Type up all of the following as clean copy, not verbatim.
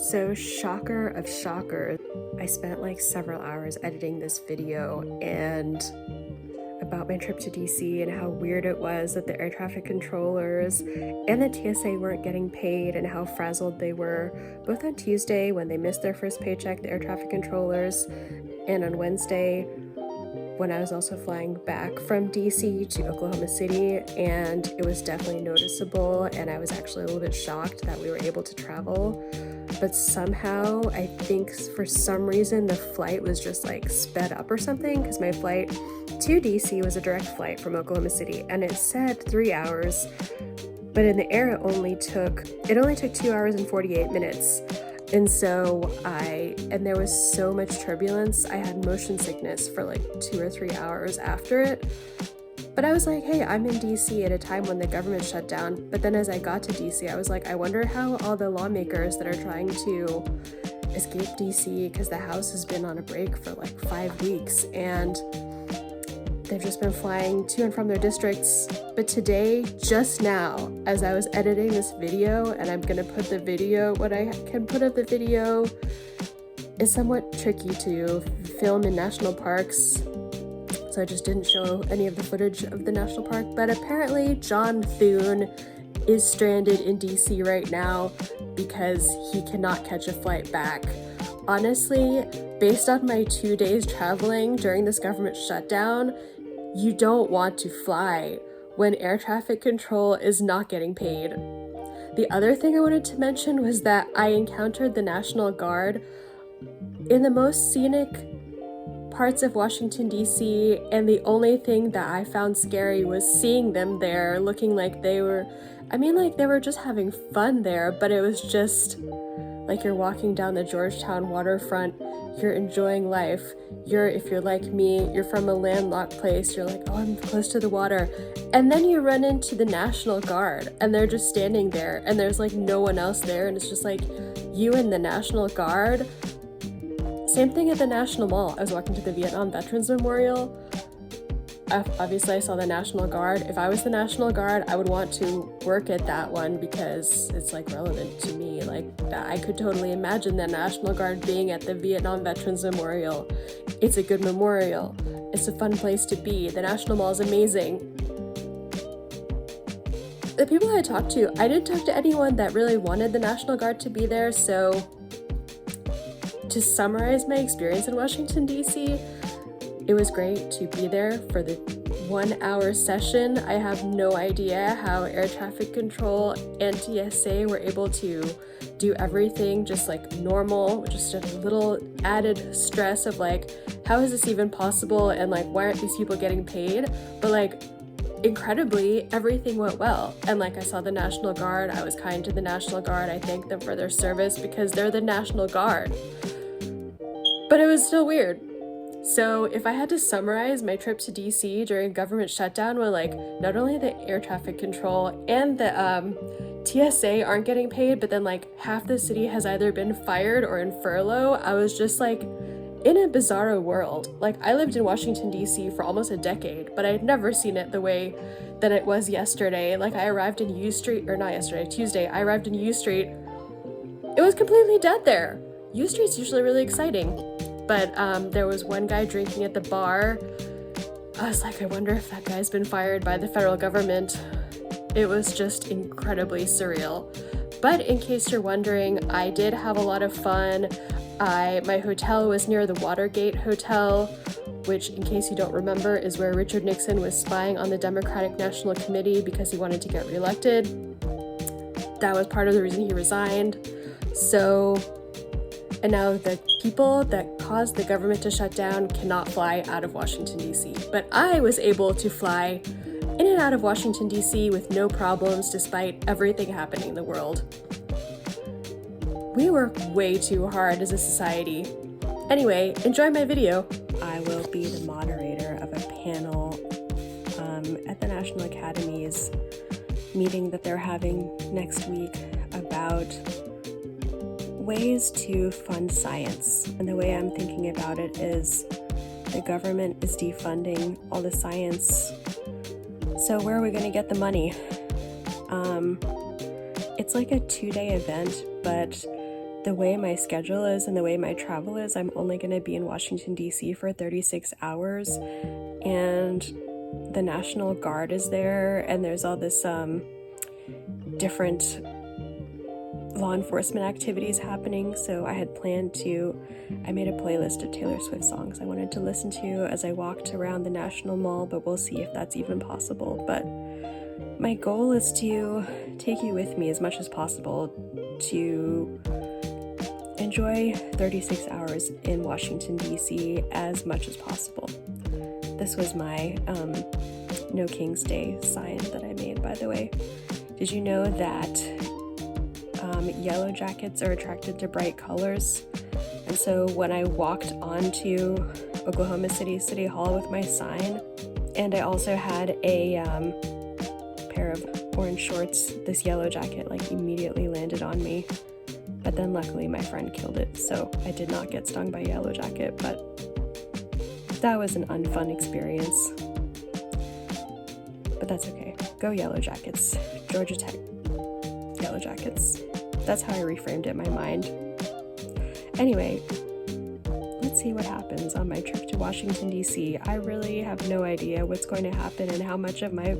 So, shocker of shockers, I spent like several hours editing this video and about my trip to DC and how weird it was that the air traffic controllers and the TSA weren't getting paid and how frazzled they were, both on Tuesday when they missed their first paycheck, the air traffic controllers, and on Wednesday when I was also flying back from DC to Oklahoma City, and it was definitely noticeable, and I was actually a little bit shocked that we were able to travel. But somehow, I think for some reason, the flight was just like sped up or something, because my flight to DC was a direct flight from Oklahoma City, and it said 3 hours, but in the air it only took 2 hours and 48 minutes. And and there was so much turbulence, I had motion sickness for like 2 or 3 hours after it. But I was like, hey, I'm in DC at a time when the government shut down. But then as I got to DC, I was like, I wonder how all the lawmakers that are trying to escape DC, because the House has been on a break for like 5 weeks, and they've just been flying to and from their districts. But today, just now, as I was editing this video, and I'm gonna put the video, what I can put of the video is somewhat tricky to film in national parks, so I just didn't show any of the footage of the national park. But apparently John Thune is stranded in DC right now because he cannot catch a flight back. Honestly, based on my 2 days traveling during this government shutdown, you don't want to fly when air traffic control is not getting paid. The other thing I wanted to mention was that I encountered the National Guard in the most scenic parts of Washington, D.C., and the only thing that I found scary was seeing them there looking like they were just having fun there, but it was just like you're walking down the Georgetown waterfront, you're enjoying life. If you're like me, you're from a landlocked place, you're like, oh, I'm close to the water. And then you run into the National Guard, and they're just standing there, and there's like no one else there, and it's just like you and the National Guard. Same thing at the National Mall. I was walking to the Vietnam Veterans Memorial. Obviously, I saw the National Guard. If I was the National Guard, I would want to work at that one because it's like relevant to me. Like, I could totally imagine the National Guard being at the Vietnam Veterans Memorial. It's a good memorial. It's a fun place to be. The National Mall is amazing. The people I talked to, I didn't talk to anyone that really wanted the National Guard to be there, so to summarize my experience in Washington, D.C., it was great to be there for the 1 hour session. I have no idea how air traffic control and TSA were able to do everything just like normal, just a little added stress of like, how is this even possible? And like, why aren't these people getting paid? But like, incredibly, everything went well. And like, I saw the National Guard. I was kind to the National Guard. I thanked them for their service because they're the National Guard. But it was still weird. So if I had to summarize my trip to DC during government shutdown, where like not only the air traffic control and the TSA aren't getting paid, but then like half the city has either been fired or in furlough, I was just like in a bizarro world. Like, I lived in Washington, D.C. for almost a decade, but I had never seen it the way that it was yesterday. Like, I arrived in Tuesday, I arrived in U Street. It was completely dead there. U Street's usually really exciting. But there was one guy drinking at the bar. I was like, I wonder if that guy's been fired by the federal government. It was just incredibly surreal. But in case you're wondering, I did have a lot of fun. My hotel was near the Watergate Hotel, which, in case you don't remember, is where Richard Nixon was spying on the Democratic National Committee because he wanted to get reelected. That was part of the reason he resigned. And now the people that caused the government to shut down cannot fly out of Washington, D.C. But I was able to fly in and out of Washington, D.C. with no problems despite everything happening in the world. We work way too hard as a society. Anyway, enjoy my video. I will be the moderator of a panel at the National Academies meeting that they're having next week about ways to fund science. And the way I'm thinking about it is the government is defunding all the science. So where are we going to get the money? It's like a 2-day event, but the way my schedule is and the way my travel is, I'm only going to be in Washington, D.C. for 36 hours, and the National Guard is there, and there's all this different law enforcement activities happening, so I had planned to, I made a playlist of Taylor Swift songs I wanted to listen to as I walked around the National Mall, but we'll see if that's even possible. But my goal is to take you with me as much as possible to enjoy 36 hours in Washington, D.C. as much as possible. This was my No King's Day sign that I made, by the way. Did you know that yellow jackets are attracted to bright colors? And so when I walked onto Oklahoma City Hall with my sign, and I also had a pair of orange shorts, this yellow jacket like immediately landed on me. But then luckily my friend killed it, so I did not get stung by a yellow jacket, but that was an unfun experience. But that's okay. Go Yellow Jackets. Georgia Tech. Yellow Jackets. That's how I reframed it in my mind. Anyway, let's see what happens on my trip to Washington, D.C. I really have no idea what's going to happen and how much of my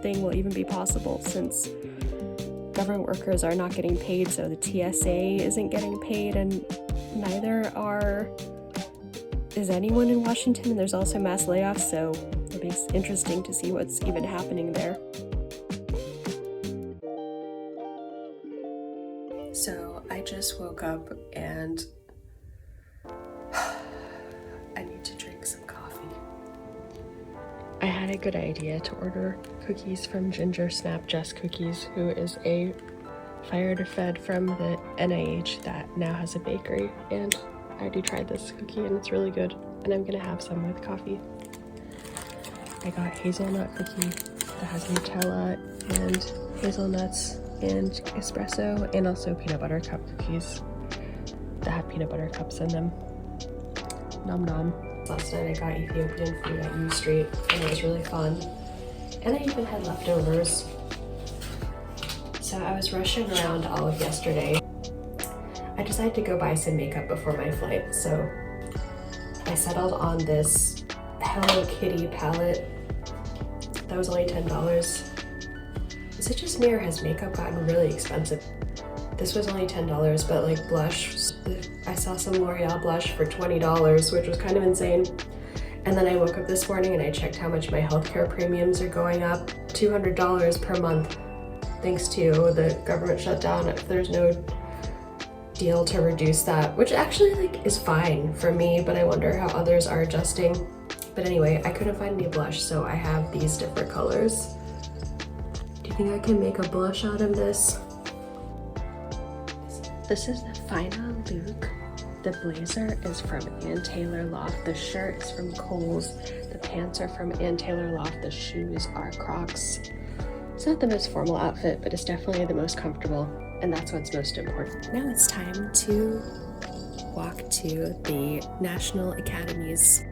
thing will even be possible, since government workers are not getting paid, so the TSA isn't getting paid, and neither is anyone in Washington, and there's also mass layoffs, so it'll be interesting to see what's even happening there. So I just woke up and I need to drink some coffee. I had a good idea to order cookies from Ginger Snap Jess Cookies, who is a fired-fed from the NIH that now has a bakery, and I already tried this cookie and it's really good, and I'm gonna have some with coffee. I got hazelnut cookie that has Nutella and hazelnuts and espresso, and also peanut butter cup cookies that have peanut butter cups in them. Nom nom. Last night I got Ethiopian food at U Street, and it was really fun. And I even had leftovers. So I was rushing around all of yesterday. I decided to go buy some makeup before my flight, so I settled on this Hello Kitty palette that was only $10. Is it just me, or has makeup gotten really expensive? This was only $10, but like blush, I saw some L'Oreal blush for $20, which was kind of insane. And then I woke up this morning and I checked how much my healthcare premiums are going up. $200 per month, thanks to the government shutdown. If there's no deal to reduce that, which actually like is fine for me, but I wonder how others are adjusting. But anyway, I couldn't find any blush, so I have these different colors. Do you think I can make a blush out of this? This is the final look. The blazer is from Ann Taylor Loft. The shirt is from Kohl's. The pants are from Ann Taylor Loft. The shoes are Crocs. It's not the most formal outfit, but it's definitely the most comfortable, and that's what's most important. Now it's time to walk to the National Academies.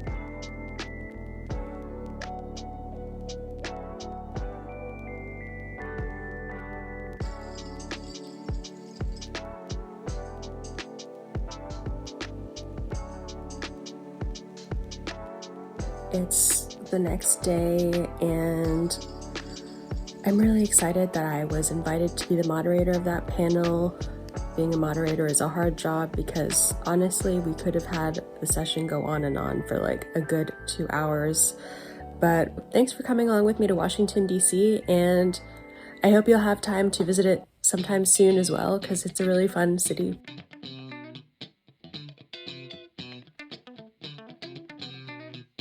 It's the next day, and I'm really excited that I was invited to be the moderator of that panel. Being a moderator is a hard job because honestly, we could have had the session go on and on for like a good 2 hours. But thanks for coming along with me to Washington, D.C., and I hope you'll have time to visit it sometime soon as well, because it's a really fun city.